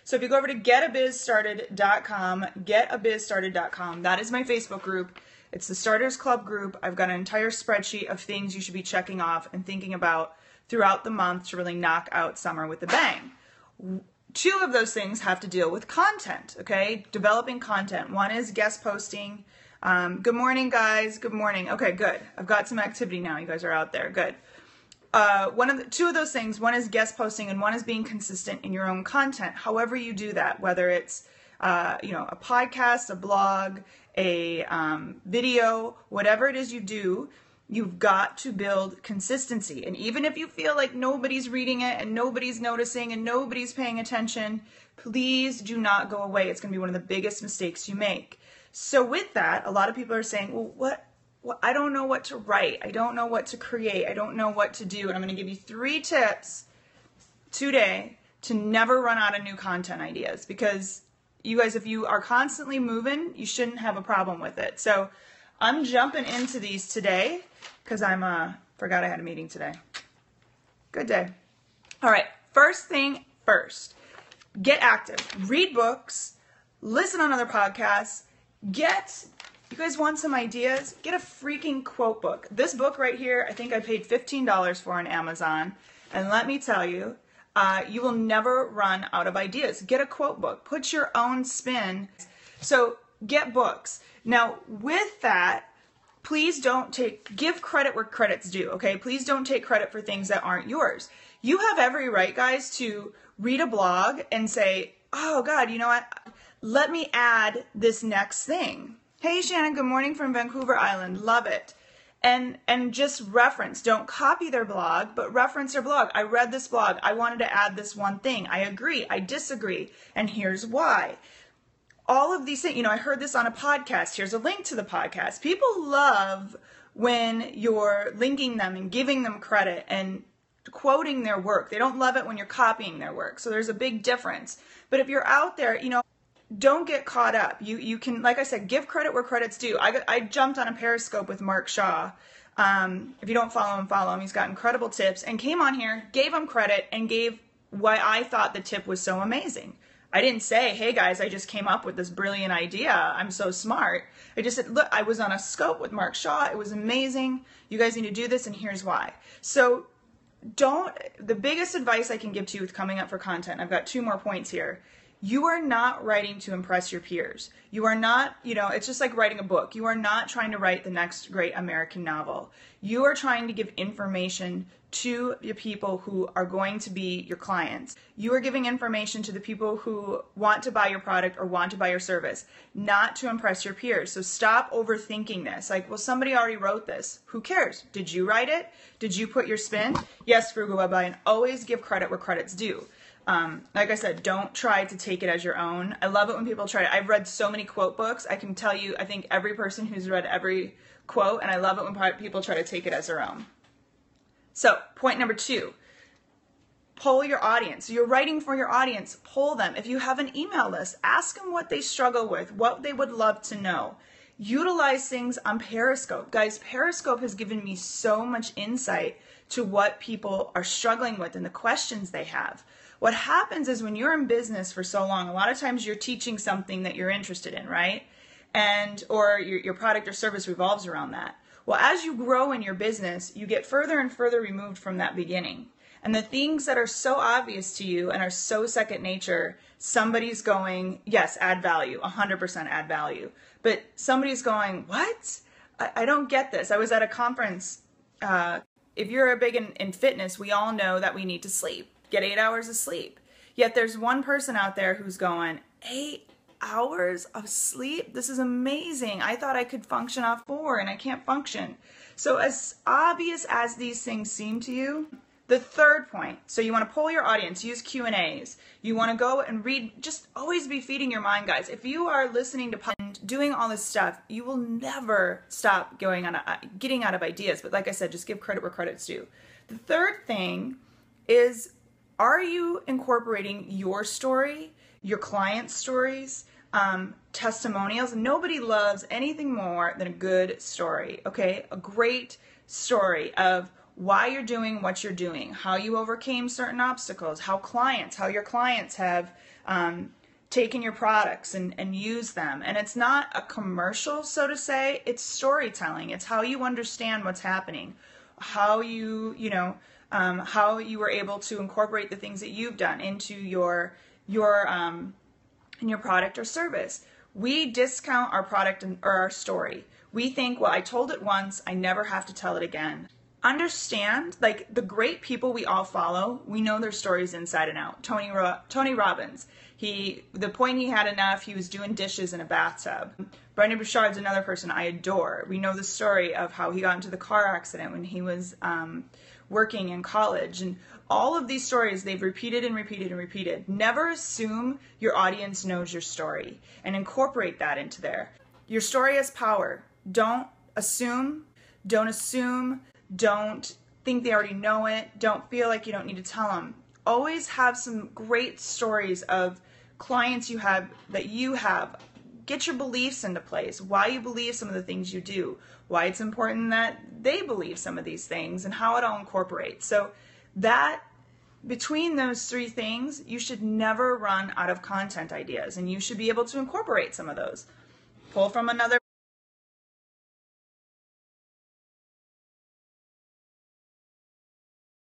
So if you go over to getabizstarted.com, getabizstarted.com, that is my Facebook group. It's the Starters Club group. I've got an entire spreadsheet of things you should be checking off and thinking about throughout the month to really knock out summer with a bang. 2 of those things have to deal with content, okay? Developing content. One is guest posting. Good morning, guys. Good morning. Okay, good. I've got some activity now. You guys are out there. Good. 2 of those things, one is guest posting and one is being consistent in your own content. However you do that, whether it's a podcast, a blog, a video, whatever it is you do, you've got to build consistency. And even if you feel like nobody's reading it and nobody's noticing and nobody's paying attention, please do not go away. It's going to be one of the biggest mistakes you make. So with that, a lot of people are saying, well, I don't know what to write. I don't know what to create. I don't know what to do. And I'm going to give you 3 tips today to never run out of new content ideas, because you guys, if you are constantly moving, you shouldn't have a problem with it. So I'm jumping into these today because forgot I had a meeting today. Good day. All right. First thing first, get active. Read books. Listen on other podcasts. You guys want some ideas? Get a freaking quote book. This book right here, I think I paid $15 for on Amazon. And let me tell you, you will never run out of ideas. Get a quote book. Put your own spin. So get books. Now, with that, please give credit where credit's due, okay? Please don't take credit for things that aren't yours. You have every right, guys, to read a blog and say, oh God, you know what? Let me add this next thing. Hey, Shannon, good morning from Vancouver Island. Love it. And just reference. Don't copy their blog, but reference their blog. I read this blog. I wanted to add this one thing. I agree. I disagree. And here's why. All of these things, I heard this on a podcast. Here's a link to the podcast. People love when you're linking them and giving them credit and quoting their work. They don't love it when you're copying their work. So there's a big difference. But if you're out there, don't get caught up. You can, like I said, give credit where credit's due. I jumped on a Periscope with Mark Shaw. If you don't follow him. He's got incredible tips, and came on here, gave him credit, and gave why I thought the tip was so amazing. I didn't say, hey guys, I just came up with this brilliant idea. I'm so smart. I just said, look, I was on a scope with Mark Shaw. It was amazing. You guys need to do this, and here's why. So the biggest advice I can give to you with coming up for content, I've got 2 more points here. You are not writing to impress your peers. You are not, it's just like writing a book. You are not trying to write the next great American novel. You are trying to give information to the people who are going to be your clients. You are giving information to the people who want to buy your product or want to buy your service, not to impress your peers. So stop overthinking this. Like, well, somebody already wrote this. Who cares? Did you write it? Did you put your spin? Yes, Frugal Webby, and always give credit where credit's due. Like I said, don't try to take it as your own. I love it when people try it. I've read so many quote books. I can tell you, I think every person who's read every quote, and I love it when people try to take it as their own. So, point number 2, poll your audience. You're writing for your audience, poll them. If you have an email list, ask them what they struggle with, what they would love to know. Utilize things on Periscope. Guys, Periscope has given me so much insight to what people are struggling with and the questions they have. What happens is when you're in business for so long, a lot of times you're teaching something that you're interested in, right? Or your product or service revolves around that. Well, as you grow in your business, you get further and further removed from that beginning. And the things that are so obvious to you and are so second nature, somebody's going, yes, add value, 100% add value. But somebody's going, what? I don't get this. I was at a conference. If you're big in fitness, we all know that we need to sleep. Get 8 hours of sleep. Yet there's one person out there who's going, 8 hours of sleep? This is amazing. I thought I could function off 4 and I can't function. So as obvious as these things seem to you, the third point, so you want to poll your audience, use Q&As. You want to go and read, just always be feeding your mind, guys. If you are listening to and doing all this stuff, you will never stop getting out of ideas. But like I said, just give credit where credit's due. The third thing is, are you incorporating your story, your clients' stories, testimonials? Nobody loves anything more than a good story, okay? A great story of why you're doing what you're doing, how you overcame certain obstacles, how your clients have taken your products and used them. And it's not a commercial, so to say, it's storytelling. It's how you understand what's happening, how how you were able to incorporate the things that you've done into your product or service. We discount our product or our story. We think, well, I told it once, I never have to tell it again. Understand, like, the great people we all follow, we know their stories inside and out. Tony Robbins, the point he had enough, he was doing dishes in a bathtub. Brendon Burchard's another person I adore. We know the story of how he got into the car accident when he was working in college. And all of these stories, they've repeated and repeated and repeated. Never assume your audience knows your story, and incorporate that into there. Your story has power. Don't assume. Don't think they already know it. Don't feel like you don't need to tell them. Always have some great stories of clients you have. Get your beliefs into place, why you believe some of the things you do, why it's important that they believe some of these things, and how it all incorporates. So that, between those three things, you should never run out of content ideas, and you should be able to incorporate some of those. Pull from another